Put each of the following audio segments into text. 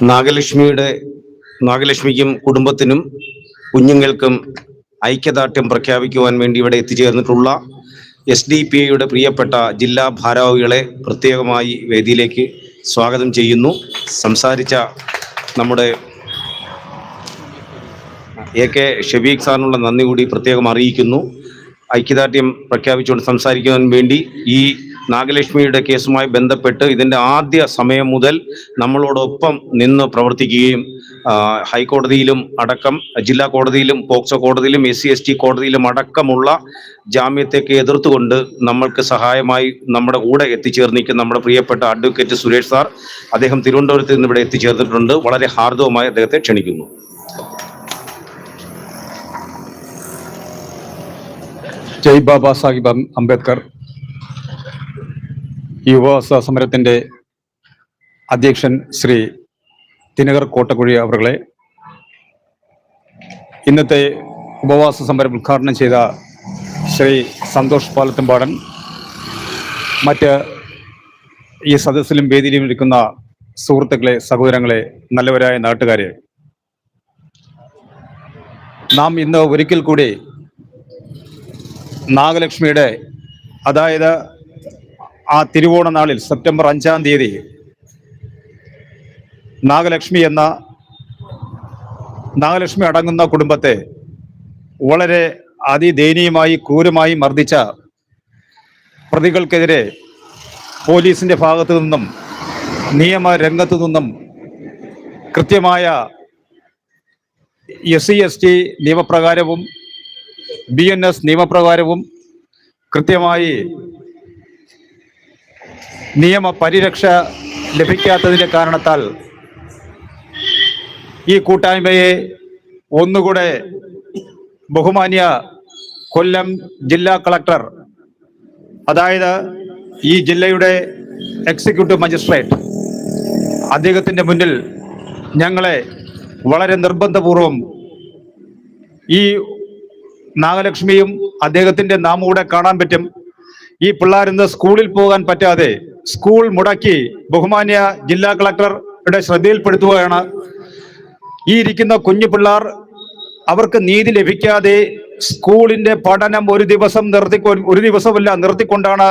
നാഗലക്ഷ്മിക്കും കുടുംബത്തിനും കുഞ്ഞുങ്ങൾക്കും ഐക്യദാർഢ്യം പ്രഖ്യാപിക്കുവാൻ വേണ്ടി ഇവിടെ എത്തിച്ചേർന്നിട്ടുള്ള SDPIയുടെ പ്രിയപ്പെട്ട ജില്ലാ ഭാരവാഹികളെ പ്രത്യേകമായി വേദിയിലേക്ക് സ്വാഗതം ചെയ്യുന്നു. സംസാരിച്ച നമ്മുടെ AK ഷഫീഖ് സാറിനുള്ള നന്ദി കൂടി പ്രത്യേകം അറിയിക്കുന്നു. ഐക്യദാർഢ്യം പ്രഖ്യാപിച്ചുകൊണ്ട് സംസാരിക്കാൻ വേണ്ടി ഈ നാഗലക്ഷ്മിയുടെ കേസുമായി ബന്ധപ്പെട്ട് ഇതിൻ്റെ ആദ്യ സമയം മുതൽ നമ്മളോടൊപ്പം നിന്ന് പ്രവർത്തിക്കുകയും ഹൈക്കോടതിയിലും അടക്കം ജില്ലാ കോടതിയിലും പോക്സോ കോടതിയിലും SC/ST കോടതിയിലും അടക്കമുള്ള ജാമ്യത്തേക്ക് എതിർത്തുകൊണ്ട് നമ്മൾക്ക് സഹായമായി നമ്മുടെ കൂടെ എത്തിച്ചേർന്നിരിക്കുന്ന നമ്മുടെ പ്രിയപ്പെട്ട അഡ്വക്കേറ്റ് സുരേഷ് സാർ, അദ്ദേഹം തിരുവനന്തപുരത്ത് നിന്ന് ഇവിടെ എത്തിച്ചേർന്നിട്ടുണ്ട്. വളരെ ഹാർദവമായി അദ്ദേഹത്തെ ക്ഷണിക്കുന്നു. ജയ് ബാബാ സാഹിബ് അംബേദ്കർ ഈ ഉപവാസ സമരത്തിൻ്റെ അധ്യക്ഷൻ ശ്രീ ദിനകർ കോട്ടക്കുഴി അവர்களെ, ഇന്നത്തെ ഉപവാസ സമരം ഉദ്ഘാടനം ചെയ്ത ശ്രീ സന്തോഷ് പാലത്തുംപാടൻ, മറ്റ് ഈ സദസ്സിലും വേദിയിലും ഇരിക്കുന്ന സുഹൃത്തുക്കളെ, സഹോദരങ്ങളെ, നല്ലവരായ നാട്ടുകാരെ, നാം ഇന്ന് ഒരിക്കൽ കൂടി നാഗലക്ഷ്മിയുടെ, അതായത് ആ തിരുവോണ നാളിൽ സെപ്റ്റംബർ 5-ാം തീയതി നാഗലക്ഷ്മി അടങ്ങുന്ന കുടുംബത്തെ വളരെ അതിദയനീയമായി ക്രൂരമായി മർദ്ദിച്ച പ്രതികൾക്കെതിരെ പോലീസിന്റെ ഭാഗത്തു നിന്നും നിയമരംഗത്തു നിന്നും കൃത്യമായ SC/ST നിയമപ്രകാരവും BNS നിയമപ്രകാരവും കൃത്യമായി നിയമ പരിരക്ഷ ലഭിക്കാത്തതിൻ്റെ കാരണത്താൽ ഈ കൂട്ടായ്മയെ ഒന്നുകൂടെ ബഹുമാന്യ കൊല്ലം ജില്ലാ കളക്ടർ, അതായത് ഈ ജില്ലയുടെ എക്സിക്യൂട്ടീവ് മജിസ്ട്രേറ്റ്, അദ്ദേഹത്തിൻ്റെ മുന്നിൽ ഞങ്ങളെ വളരെ നിർബന്ധപൂർവം ഈ നാഗലക്ഷ്മിയും അദ്ദേഹത്തിൻ്റെ നാമം കൂടെ കാണാൻ പറ്റും, ഈ പിള്ളേരിന്ന് സ്കൂളിൽ പോകാൻ പറ്റാതെ സ്കൂൾ മുടക്കി ബഹുമാന്യ ജില്ലാ കളക്ടറുടെ ശ്രദ്ധയിൽപ്പെടുത്തുകയാണ്. ഈ ഇരിക്കുന്ന കുഞ്ഞു പിള്ളേർ, അവർക്ക് നീതി ലഭിക്കാതെ സ്കൂളിന്റെ പഠനം ഒരു ദിവസമല്ല നിർത്തിക്കൊണ്ടാണ്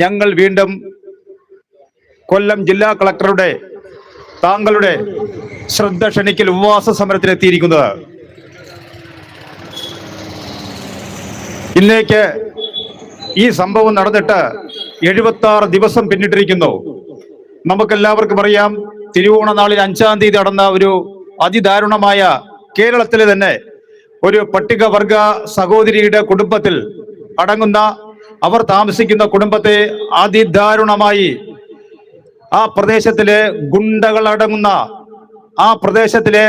ഞങ്ങൾ വീണ്ടും കൊല്ലം ജില്ലാ കളക്ടറുടെ താങ്കളുടെ ശ്രദ്ധ ക്ഷണിക്കൽ ഉപവാസ സമരത്തിലെത്തിയിരിക്കുന്നത്. ഇന്നേക്ക് ഈ സംഭവം നടന്നിട്ട് 76 ദിവസം പിന്നിട്ടിരിക്കുന്നു. നമുക്കെല്ലാവർക്കും അറിയാം, തിരുവോണ നാളിൽ 5-ാം തീയതി നടന്ന ഒരു അതിദാരുണമായ, കേരളത്തിലെ തന്നെ ഒരു പട്ടികവർഗ സഹോദരിയുടെ കുടുംബത്തിൽ അടങ്ങുന്ന, അവർ താമസിക്കുന്ന കുടുംബത്തെ അതിദാരുണമായി ആ പ്രദേശത്തിലെ ഗുണ്ടകൾ അടങ്ങുന്ന, ആ പ്രദേശത്തിലെ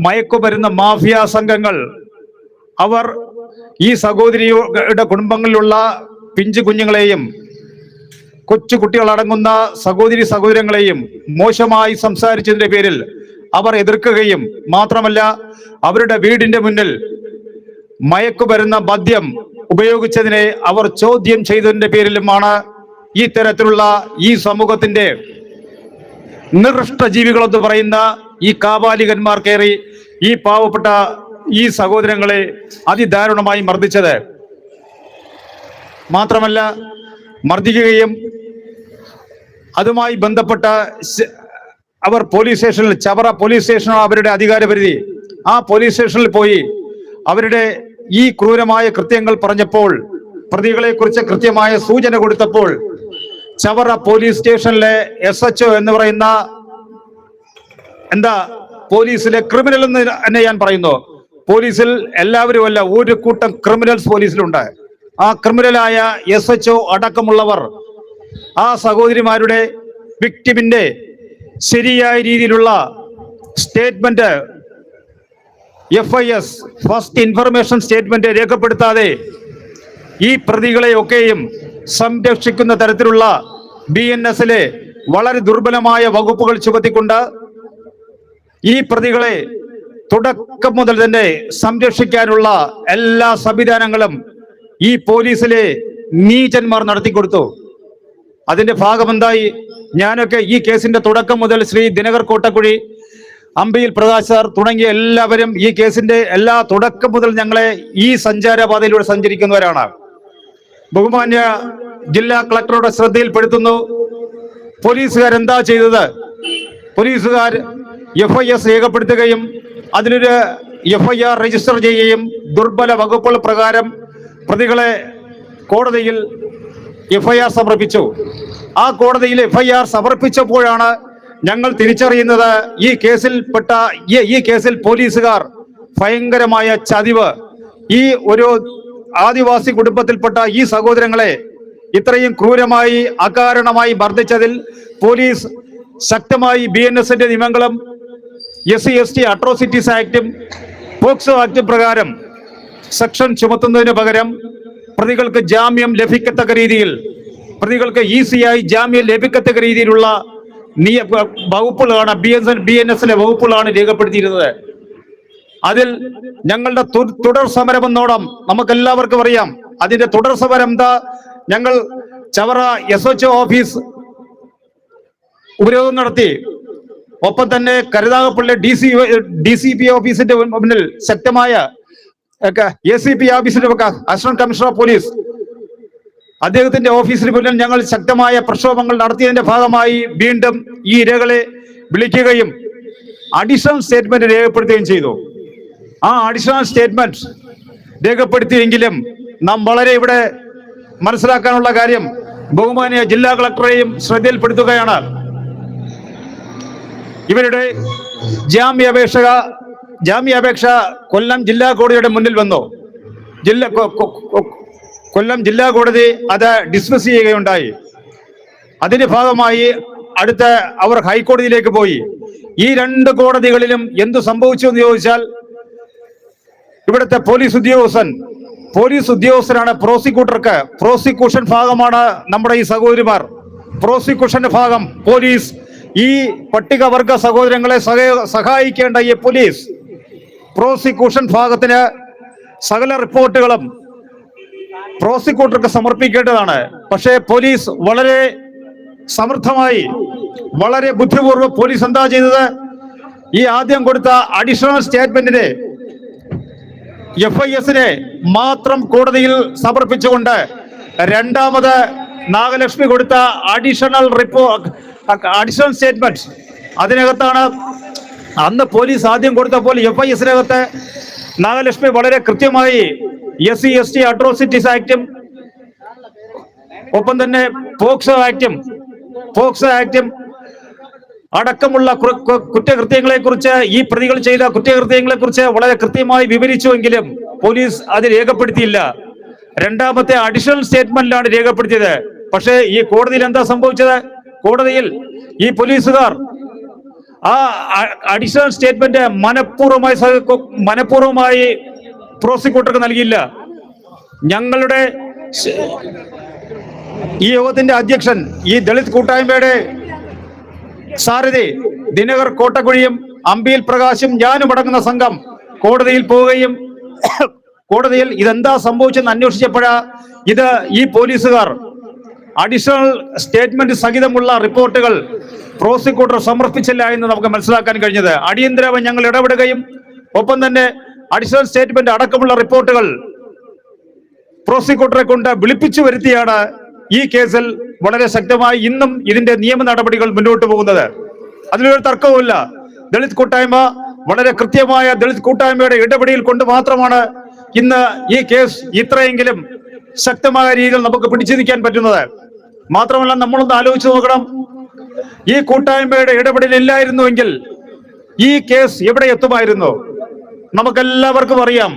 മയക്കുമരുന്ന് മാഫിയ സംഘങ്ങൾ, അവർ ഈ സഹോദരിയുടെ കുടുംബങ്ങളിലുള്ള പിഞ്ചു കുഞ്ഞുങ്ങളെയും കൊച്ചു കുട്ടികളടങ്ങുന്ന സഹോദരങ്ങളെയും മോശമായി സംസാരിച്ചതിന്റെ പേരിൽ അവർ എതിർക്കുകയും മാത്രമല്ല അവരുടെ വീടിന്റെ മുന്നിൽ മയക്കുമരുന്ന് മദ്യം ഉപയോഗിച്ചതിനെ അവർ ചോദ്യം ചെയ്തതിന്റെ പേരിലുമാണ് ഈ തരത്തിലുള്ള ഈ സമൂഹത്തിന്റെ നികൃഷ്ട ജീവികളെന്ന് പറയുന്ന ഈ കാപാലികന്മാർ കയറി ഈ പാവപ്പെട്ട ഈ സഹോദരങ്ങളെ അതിദാരുണമായി മർദ്ദിച്ചത്. മാത്രമല്ല, മർദ്ദിക്കുകയും അതുമായി ബന്ധപ്പെട്ട അവർ പോലീസ് സ്റ്റേഷനിൽ, ചവറ പോലീസ് സ്റ്റേഷനാണ് അവരുടെ അധികാരപരിധി, ആ പോലീസ് സ്റ്റേഷനിൽ പോയി അവരുടെ ഈ ക്രൂരമായ കൃത്യങ്ങൾ പറഞ്ഞപ്പോൾ, പ്രതികളെ കുറിച്ച് കൃത്യമായ സൂചന കൊടുത്തപ്പോൾ, ചവറ പോലീസ് സ്റ്റേഷനിലെ SHO എന്ന് പറയുന്ന, പോലീസിലെ ക്രിമിനൽ എന്ന് തന്നെ ഞാൻ പറയുന്നു, പോലീസിൽ എല്ലാവരും അല്ല, ഒരു കൂട്ടം ക്രിമിനൽസ് പോലീസിലുണ്ട്. ആ ക്രിമിനലായ SHO അടക്കമുള്ളവർ ആ സഹോദരിമാരുടെ വിക്ടിമിന്റെ ശരിയായ രീതിയിലുള്ള statement, FIS first information statement രേഖപ്പെടുത്താതെ ഈ പ്രതികളെയൊക്കെയും സംരക്ഷിക്കുന്ന തരത്തിലുള്ള BNS-ലെ വളരെ ദുർബലമായ വകുപ്പുകൾ ചുമത്തിക്കൊണ്ട് ഈ പ്രതികളെ തുടക്കം മുതൽ തന്നെ സംരക്ഷിക്കാനുള്ള എല്ലാ സംവിധാനങ്ങളും ഈ പോലീസിലെ നീചന്മാർ നടത്തിക്കൊടുത്തു. അതിന്റെ ഭാഗമെന്തായി? ഞാനൊക്കെ ഈ കേസിന്റെ തുടക്കം മുതൽ ശ്രീ ദിനകർ കോട്ടക്കുഴി, അമ്പിയിൽ പ്രകാശ് സാർ തുടങ്ങിയ എല്ലാവരും ഈ കേസിന്റെ എല്ലാ തുടക്കം മുതൽ ഞങ്ങളെ ഈ സഞ്ചാരപാതയിലൂടെ സഞ്ചരിക്കുന്നവരാണ്. ബഹുമാന്യ ജില്ലാ കളക്ടറുടെ ശ്രദ്ധയിൽപ്പെടുത്തുന്നു, പോലീസുകാർ എന്താ ചെയ്തത്? പോലീസുകാർ FIS രേഖപ്പെടുത്തുകയും അതിനൊരു FIR രജിസ്റ്റർ ചെയ്യുകയും ദുർബല വകുപ്പുകൾ പ്രകാരം പ്രതികളെ കോടതിയിൽ FIR സമർപ്പിച്ചു. ആ കോടതിയിൽ FIR സമർപ്പിച്ചപ്പോഴാണ് ഞങ്ങൾ തിരിച്ചറിയുന്നത് ഈ കേസിൽ പോലീസുകാർ ഭയങ്കരമായ ചതിവ്, ഈ ഒരു ആദിവാസി കുടുംബത്തിൽപ്പെട്ട ഈ സഹോദരങ്ങളെ ഇത്രയും ക്രൂരമായി അകാരണമായി മർദ്ദിച്ചതിൽ പോലീസ് ശക്തമായി BNSന്റെ നിയമങ്ങളും SC/ST അട്രോസിറ്റീസ് ആക്ടും പോക്സോ ആക്ട് പ്രകാരം സെക്ഷൻ ചുമത്തുന്നതിന് പകരം പ്രതികൾക്ക് ജാമ്യം ലഭിക്കത്തക്ക രീതിയിൽ, പ്രതികൾക്ക് ഈസിയായി ജാമ്യം ലഭിക്കത്തക്ക രീതിയിലുള്ള വകുപ്പുകളാണ് BNSലെ വകുപ്പുകളാണ് രേഖപ്പെടുത്തിയിരുന്നത്. അതിൽ ഞങ്ങളുടെ തുടർ സമരമെന്നോണം നമുക്കെല്ലാവർക്കും അറിയാം. അതിന്റെ തുടർ സമരം എന്താ? ഞങ്ങൾ ചവറ SHO ഓഫീസ് ഉപരോധം നടത്തി. ഒപ്പം തന്നെ കരുനാഗപ്പള്ളി DCP ഓഫീസിന്റെ മുന്നിൽ ശക്തമായ ACP ഓഫീസിന്റെ അസിസ്റ്റന്റ് കമ്മീഷണർ ഓഫ് പോലീസ് അദ്ദേഹത്തിന്റെ ഓഫീസിന് മുന്നിൽ ഞങ്ങൾ ശക്തമായ പ്രക്ഷോഭങ്ങൾ നടത്തിയതിന്റെ ഭാഗമായി വീണ്ടും ഈ ഇരകളെ വിളിക്കുകയും അഡീഷണൽ സ്റ്റേറ്റ്മെന്റ് രേഖപ്പെടുത്തുകയും ചെയ്തു. ആ അഡീഷണൽ സ്റ്റേറ്റ്മെന്റ് രേഖപ്പെടുത്തിയെങ്കിലും നാം വളരെ ഇവിടെ മനസ്സിലാക്കാനുള്ള കാര്യം ബഹുമാനിയ ജില്ലാ കളക്ടറെയും ശ്രദ്ധയിൽപ്പെടുത്തുകയാണ്. ഇവരുടെ ജാമ്യാപേക്ഷ കൊല്ലം ജില്ലാ കോടതിയുടെ മുന്നിൽ വന്നു. കൊല്ലം ജില്ലാ കോടതി അത് ഡിസ്മിസ് ചെയ്യുകയുണ്ടായി. അതിന്റെ ഭാഗമായി അവർ ഹൈക്കോടതിയിലേക്ക് പോയി. ഈ രണ്ട് കോടതികളിലും എന്തു സംഭവിച്ചു എന്ന് ചോദിച്ചാൽ, ഇവിടുത്തെ പോലീസ് ഉദ്യോഗസ്ഥരാണ് പ്രോസിക്യൂഷൻ ഭാഗമാണ് നമ്മുടെ ഈ സഹോദരിമാർ. പ്രോസിക്യൂഷന്റെ ഭാഗം പോലീസ്, ഈ പട്ടികവർഗ സഹോദരങ്ങളെ സഹായിക്കേണ്ട ഈ പോലീസ് പ്രോസിക്യൂഷൻ ഭാഗത്തിന് സകല റിപ്പോർട്ടുകളും പ്രോസിക്യൂട്ടർക്ക് സമർപ്പിക്കേണ്ടതാണ്. പക്ഷേ പോലീസ് വളരെ സമർത്ഥമായി, വളരെ ബുദ്ധിപൂർവ്വം പോലീസ് എന്താ ചെയ്തത്? ഈ ആദ്യം കൊടുത്ത അഡീഷണൽ സ്റ്റേറ്റ്മെന്റിനെ FISനെ മാത്രം കോടതിയിൽ സമർപ്പിച്ചുകൊണ്ട് രണ്ടാമത് നാഗലക്ഷ്മി കൊടുത്ത അഡീഷണൽ സ്റ്റേറ്റ്മെന്റ് അതിനകത്താണ് അന്ന് പോലീസ് ആദ്യം കൊടുത്ത പോലെ FISനകത്ത് നാഗലക്ഷ്മി വളരെ കൃത്യമായി SC/ST അട്രോസിറ്റീസ് ആക്ടും ഒപ്പം തന്നെ പോക്സോ ആക്ടും അടക്കമുള്ള കുറ്റകൃത്യങ്ങളെ കുറിച്ച്, ഈ പ്രതികൾ ചെയ്ത കുറ്റകൃത്യങ്ങളെ കുറിച്ച് വളരെ കൃത്യമായി വിവരിച്ചുവെങ്കിലും പോലീസ് അത് രേഖപ്പെടുത്തിയില്ല. രണ്ടാമത്തെ അഡീഷണൽ സ്റ്റേറ്റ്മെന്റിലാണ് രേഖപ്പെടുത്തിയത്. പക്ഷേ ഈ കോടതിയിൽ എന്താ സംഭവിച്ചത്? കോടതിയിൽ ഈ പോലീസുകാർ ആ അഡീഷണൽ സ്റ്റേറ്റ്മെന്റ് മനഃപൂർവ്വമായി പ്രോസിക്യൂട്ടർക്ക് നൽകിയില്ല. ഞങ്ങളുടെ ഈ യോഗത്തിന്റെ അധ്യക്ഷൻ, ഈ ദളിത് കൂട്ടായ്മയുടെ സാരഥി ദിനകർ കോട്ടക്കുഴിയും അമ്പിയിൽ പ്രകാശും ഞാനും അടങ്ങുന്ന സംഘം കോടതിയിൽ പോവുകയും കോടതിയിൽ ഇതെന്താ സംഭവിച്ചെന്ന് അന്വേഷിച്ചപ്പോഴാ ഈ പോലീസുകാർ അഡീഷണൽ സ്റ്റേറ്റ്മെന്റ് സഹിതമുള്ള റിപ്പോർട്ടുകൾ പ്രോസിക്യൂട്ടർ സമർപ്പിച്ചില്ല എന്ന് നമുക്ക് മനസ്സിലാക്കാൻ കഴിഞ്ഞത്. അടിയന്തരമായി ഞങ്ങൾ ഇടപെടുകയും ഒപ്പം തന്നെ അഡീഷണൽ സ്റ്റേറ്റ്മെന്റ് അടക്കമുള്ള റിപ്പോർട്ടുകൾ പ്രോസിക്യൂട്ടറെ കൊണ്ട് വിളിപ്പിച്ചു വരുത്തിയാണ് ഈ കേസിൽ വളരെ ശക്തമായി ഇന്നും ഇതിന്റെ നിയമ നടപടികൾ മുന്നോട്ട് പോകുന്നത്. അതിലൊരു തർക്കവുമില്ല. ദളിത് കൂട്ടായ്മ വളരെ കൃത്യമായ ദളിത് കൂട്ടായ്മയുടെ ഇടപെടൽ കൊണ്ട് മാത്രമാണ് ഇന്ന് ഈ കേസ് ഇത്രയെങ്കിലും ശക്തമായ രീതിയിൽ നമുക്ക് പിടിച്ചിരിക്കാൻ പറ്റുന്നത്. മാത്രമല്ല, നമ്മളൊന്ന് ആലോചിച്ച് നോക്കണം, ഈ കൂട്ടായ്മയുടെ ഇടപെടൽ ഇല്ലായിരുന്നുവെങ്കിൽ ഈ കേസ് എവിടെ എത്തുമായിരുന്നു? നമുക്കെല്ലാവർക്കും അറിയാം,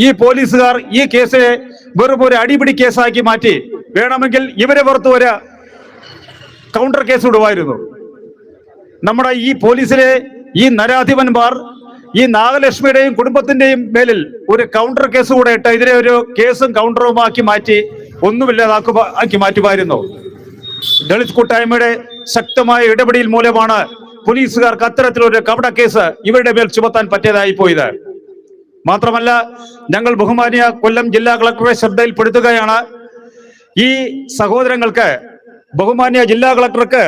ഈ പോലീസുകാർ ഈ കേസിനെ വെറും ഒരു അടിപിടി കേസാക്കി മാറ്റി വേണമെങ്കിൽ ഇവരെ പുറത്ത് ഒരു കൗണ്ടർ കേസ് ഇടുമായിരുന്നു. നമ്മുടെ ഈ പോലീസിലെ ഈ നരാധിപന്മാർ ഈ നാഗലക്ഷ്മിയുടെയും കുടുംബത്തിന്റെയും മേലിൽ ഒരു കൗണ്ടർ കേസ് കൂടെ ഇട്ട് ഇതിനെ ഒരു കേസും കൗണ്ടറും മാറ്റി ഒന്നുമില്ലാതാക്കി മാറ്റുമായിരുന്നു. ദളിത് കൂട്ടായ്മയുടെ ശക്തമായ ഇടപെടൽ മൂലമാണ് പോലീസുകാർക്ക് അത്തരത്തിലൊരു കപട കേസ് ഇവരുടെ മേൽ ചുമത്താൻ പറ്റിയതായി പോയത്. മാത്രമല്ല, ഞങ്ങൾ ബഹുമാനിയ കൊല്ലം ജില്ലാ കളക്ടറെ ശ്രദ്ധയിൽപ്പെടുത്തുകയാണ്. ഈ സഹോദരങ്ങൾക്ക് ബഹുമാനിയ ജില്ലാ കളക്ടർക്ക്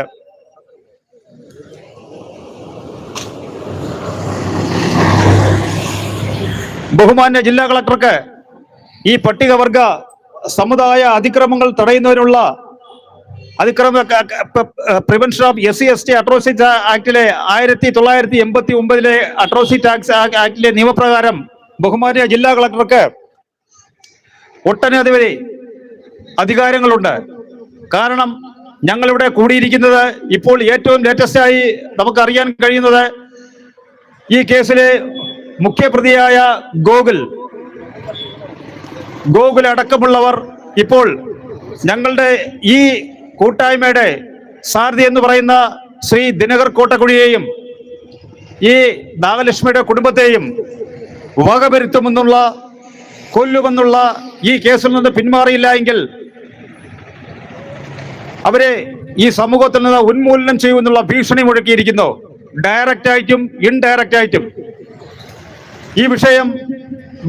ബഹുമാന്യ ജില്ലാ കളക്ടർക്ക് ഈ പട്ടികവർഗ സമുദായ അതിക്രമങ്ങൾ തടയുന്നതിനുള്ള പ്രിവെൻഷൻ ഓഫ് SC/ST അട്രോസിറ്റി ആക്ടിലെ 1989 അട്രോസിറ്റി ആക്ടിലെ നിയമപ്രകാരം ബഹുമാന്യ ജില്ലാ കളക്ടർക്ക് ഒട്ടനവധി അധികാരങ്ങളുണ്ട്. കാരണം ഞങ്ങളിവിടെ കൂടിയിരിക്കുന്നത് ഇപ്പോൾ ഏറ്റവും ലേറ്റസ്റ്റ് ആയി നമുക്കറിയാൻ കഴിയുന്നത് ഈ കേസിലെ മുഖ്യപ്രതിയായ ഗോകുൽ അടക്കമുള്ളവർ ഇപ്പോൾ ഞങ്ങളുടെ ഈ കൂട്ടായ്മയുടെ സാരഥി എന്ന് പറയുന്ന ശ്രീ ദിനകർ കോട്ടക്കുഴിയെയും ഈ നാഗലക്ഷ്മിയുടെ കുടുംബത്തെയും വകവരുത്തുമെന്നുള്ള കൊല്ലുമെന്നുള്ള ഈ കേസിൽ നിന്ന് പിന്മാറിയില്ല എങ്കിൽ അവരെ ഈ സമൂഹത്തിൽ നിന്ന് ഉന്മൂലനം ചെയ്യുമെന്നുള്ള ഭീഷണി മുഴക്കിയിരിക്കുന്നു, ഡയറക്റ്റ് ആയിട്ടും ഇൻഡയറക്റ്റ് ആയിട്ടും. ഈ വിഷയം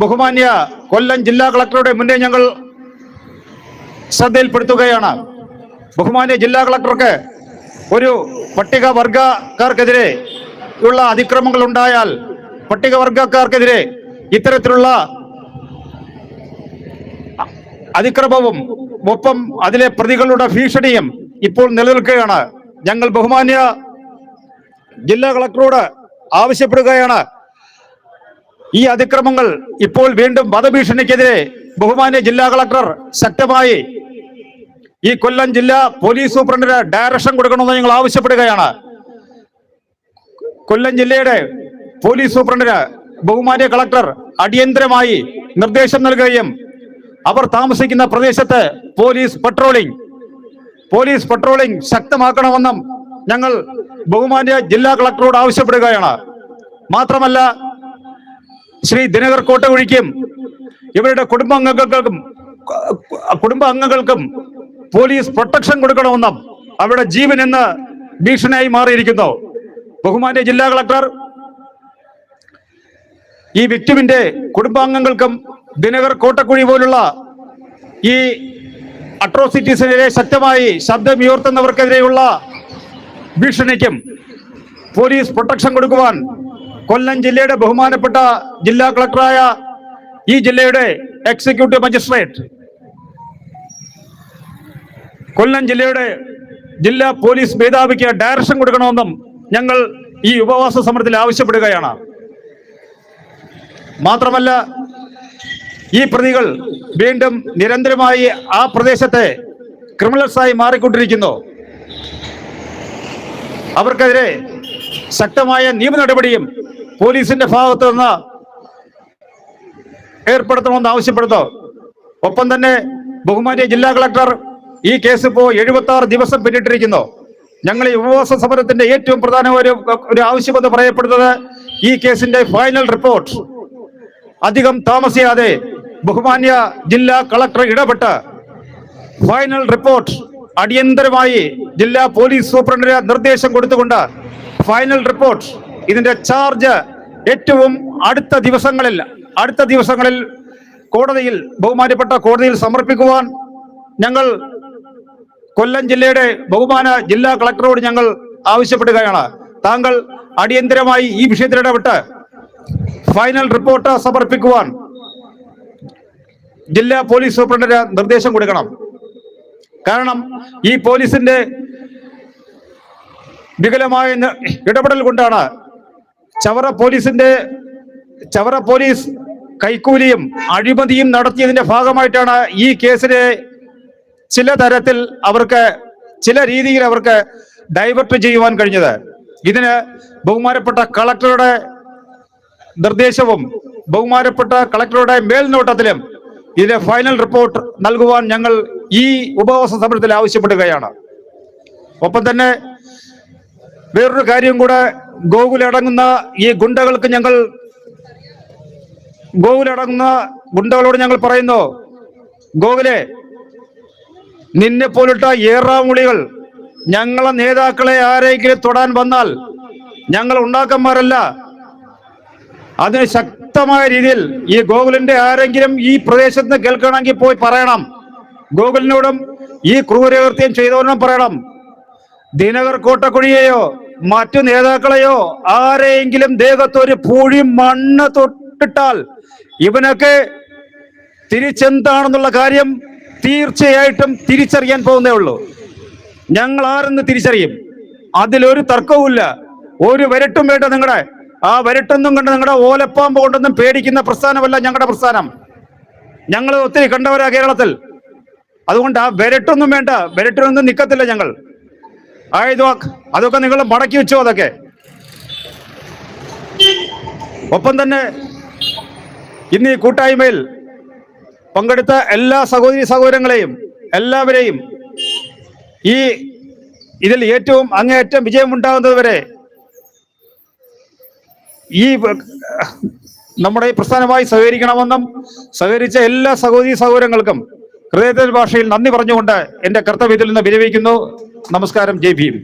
ബഹുമാന്യ കൊല്ലം ജില്ലാ കളക്ടറുടെ മുന്നേ ഞങ്ങൾ ശ്രദ്ധയിൽപ്പെടുത്തുകയാണ്. ബഹുമാന്യ ജില്ലാ കളക്ടർക്ക് ഒരു പട്ടികവർഗക്കാർക്കെതിരെ ഉള്ള അതിക്രമങ്ങൾ ഉണ്ടായാൽ പട്ടികവർഗക്കാർക്കെതിരെ ഇത്തരത്തിലുള്ള അതിക്രമവും ഒപ്പം അതിലെ പ്രതികളുടെ ഭീഷണിയും ഇപ്പോൾ നിലനിൽക്കുകയാണ്. ഞങ്ങൾ ബഹുമാന്യ ജില്ലാ കളക്ടറോട് ആവശ്യപ്പെടുകയാണ്, ഈ അതിക്രമങ്ങൾ ഇപ്പോൾ വീണ്ടും വധഭീഷണിക്കെതിരെ ബഹുമാന്യ ജില്ലാ കളക്ടർ ശക്തമായി ഈ കൊല്ലം ജില്ലാ പോലീസ് സൂപ്രണ്ടിന് ഡയറക്ഷൻ കൊടുക്കണമെന്ന് ഞങ്ങൾ ആവശ്യപ്പെടുകയാണ്. കൊല്ലം ജില്ലയുടെ പോലീസ് സൂപ്രണ്ടിന് ബഹുമാന്യ കളക്ടർ അടിയന്തരമായി നിർദ്ദേശം നൽകുകയും അവർ താമസിക്കുന്ന പ്രദേശത്ത് പോലീസ് പട്രോളിംഗ് ശക്തമാക്കണമെന്നും ഞങ്ങൾ ബഹുമാന്യ ജില്ലാ കളക്ടറോട് ആവശ്യപ്പെടുകയാണ്. മാത്രമല്ല, ശ്രീ ദിനകർ കോട്ടക്കുഴിക്കും ഇവരുടെ കുടുംബാംഗങ്ങൾക്കും പോലീസ് പ്രൊട്ടക്ഷൻ കൊടുക്കണമെന്നും അവരുടെ ജീവൻ ഇന്ന് ഭീഷണിയായി മാറിയിരിക്കുന്നു. ബഹുമാന്യ ജില്ലാ കളക്ടർ ഈ വിക്ടിമിന്റെ കുടുംബാംഗങ്ങൾക്കും ദിനകർ കോട്ടക്കുഴി പോലുള്ള ഈ അട്രോസിറ്റീസിനെതിരെ ശക്തമായി ശബ്ദമുയർത്തുന്നവർക്കെതിരെയുള്ള ഭീഷണിക്കും പോലീസ് പ്രൊട്ടക്ഷൻ കൊടുക്കുവാൻ കൊല്ലം ജില്ലയുടെ ബഹുമാനപ്പെട്ട ജില്ലാ കളക്ടറായ ഈ ജില്ലയുടെ എക്സിക്യൂട്ടീവ് മജിസ്ട്രേറ്റ്, കൊല്ലം ജില്ലയുടെ ജില്ലാ പോലീസ് മേധാവിക്ക് ഡയറക്ഷൻ കൊടുക്കണമെന്നും ഞങ്ങൾ ഈ ഉപവാസ സമരത്തിൽ ആവശ്യപ്പെടുകയാണ്. മാത്രമല്ല, ഈ പ്രതികൾ വീണ്ടും നിരന്തരമായി ആ പ്രദേശത്തെ ക്രിമിനൽസായി മാറിക്കൊണ്ടിരിക്കുന്നു. അവർക്കെതിരെ ശക്തമായ നിയമ നടപടിയും പോലീസിന്റെ ഭാഗത്ത് നിന്ന് ഏർപ്പെടുത്തണമെന്ന് ആവശ്യപ്പെടുന്നു. ഒപ്പം തന്നെ ബഹുമാന്യ ജില്ലാ കളക്ടർ ഈ കേസ് ഇപ്പോൾ 76 ദിവസം പിന്നിട്ടിരിക്കുന്നു. ഞങ്ങൾ ഈ ഉപവാസ സമരത്തിന്റെ ഏറ്റവും പ്രധാന ഒരു ആവശ്യമെന്ന് പറയപ്പെടുന്നത് ഈ കേസിന്റെ ഫൈനൽ റിപ്പോർട്ട് അധികം താമസിയാതെ ബഹുമാന്യ ജില്ലാ കളക്ടർ ഇടപെട്ട് ഫൈനൽ റിപ്പോർട്ട് അടിയന്തരമായി ജില്ലാ പോലീസ് സൂപ്രണ്ടിന് നിർദ്ദേശം കൊടുത്തുകൊണ്ട് ഫൈനൽ റിപ്പോർട്ട് ഇതിന്റെ ചാർജ് ഏറ്റവും അടുത്ത ദിവസങ്ങളിൽ കോടതിയിൽ, ബഹുമാനപ്പെട്ട കോടതിയിൽ സമർപ്പിക്കുവാൻ ഞങ്ങൾ കൊല്ലം ജില്ലയുടെ ബഹുമാന ജില്ലാ കളക്ടറോട് ഞങ്ങൾ ആവശ്യപ്പെടുകയാണ്. താങ്കൾ അടിയന്തരമായി ഈ വിഷയത്തിൽ ഇടപെട്ട് ഫൈനൽ റിപ്പോർട്ട് സമർപ്പിക്കുവാൻ ജില്ലാ പോലീസ് സൂപ്രണ്ടിന് നിർദ്ദേശം കൊടുക്കണം. കാരണം ഈ പോലീസിന്റെ വികലമായ ഇടപെടൽ കൊണ്ടാണ് ചവറ പോലീസ് കൈക്കൂലിയും അഴിമതിയും നടത്തിയതിന്റെ ഭാഗമായിട്ടാണ് ഈ കേസിനെ ചില രീതിയിൽ അവർക്ക് ഡൈവേർട്ട് ചെയ്യുവാൻ കഴിഞ്ഞത്. ഇതിന് ബഹുമാനപ്പെട്ട കളക്ടറുടെ നിർദ്ദേശവും ബഹുമാനപ്പെട്ട കളക്ടറുടെ മേൽനോട്ടത്തിലും ഇതിന്റെ ഫൈനൽ റിപ്പോർട്ട് നൽകുവാൻ ഞങ്ങൾ ഈ ഉപവാസ സമരത്തിൽ ആവശ്യപ്പെടുകയാണ്. ഒപ്പം തന്നെ വേറൊരു കാര്യം കൂടെ, ഗോകുലടങ്ങുന്ന ഗുണ്ടകളോട് ഞങ്ങൾ പറയുന്നു, ഗോകുലെ, നിന്നെ പോലിട്ട ഏറാമുളികൾ ഞങ്ങളെ നേതാക്കളെ ആരെങ്കിലും തൊടാൻ വന്നാൽ ഞങ്ങൾ ഉണ്ടാക്കന്മാരല്ല. അതിന് ശക്തമായ രീതിയിൽ ഈ ഗോകുലിന്റെ ആരെങ്കിലും ഈ പ്രദേശത്ത് നിന്ന് കേൾക്കണമെങ്കിൽ പോയി പറയണം. ഗോകുലിനോടും ഈ ക്രൂരകൃത്യം ചെയ്തവനോടും പറയണം, ദിനകർ കോട്ടക്കുഴിയെയോ മറ്റു നേതാക്കളെയോ ആരെയെങ്കിലും ദേഹത്തൊരു പൂഴി മണ്ണ് തൊട്ടിട്ടാൽ ഇവനൊക്കെ തിരിച്ചെന്താണെന്നുള്ള കാര്യം തീർച്ചയായിട്ടും തിരിച്ചറിയാൻ പോകുന്നേ ഉള്ളൂ. ഞങ്ങൾ ആരെന്ന് തിരിച്ചറിയും, അതിലൊരു തർക്കവുമില്ല. ഒരു വരട്ടും വേണ്ട നിങ്ങളുടെ ആ വരട്ടൊന്നും കണ്ട് നിങ്ങളുടെ ഓലപ്പാമ്പ് കൊണ്ടൊന്നും പേടിക്കുന്ന പ്രസ്ഥാനമല്ല ഞങ്ങളുടെ പ്രസ്ഥാനം. ഞങ്ങൾ ഒത്തിരി കണ്ടവരാ കേരളത്തിൽ. അതുകൊണ്ട് ആ വരട്ടൊന്നും വേണ്ട, വരട്ടിനൊന്നും നിൽക്കത്തില്ല ഞങ്ങൾ. അതൊക്കെ നിങ്ങൾ മടക്കി വെച്ചോ. അതൊക്കെ ഒപ്പം തന്നെ ഇന്ന് ഈ കൂട്ടായ്മയിൽ പങ്കെടുത്ത എല്ലാ സഹോദരി സഹോദരങ്ങളെയും എല്ലാവരെയും ഇതിൽ ഏറ്റവും അങ്ങേയറ്റം വിജയമുണ്ടാകുന്നത് വരെ ഈ നമ്മുടെ ഈ പ്രസ്ഥാനമായി സഹകരിക്കണമെന്നും സഹകരിച്ച എല്ലാ സഹോദരി സഹോദരങ്ങൾക്കും ഹൃദയത്തിന്റെ ഭാഷയിൽ നന്ദി പറഞ്ഞുകൊണ്ട് എന്റെ കർത്തവ്യത്തിൽ നിന്ന് വിരമിക്കുന്നു. നമസ്കാരം. ജയ് ഭീം.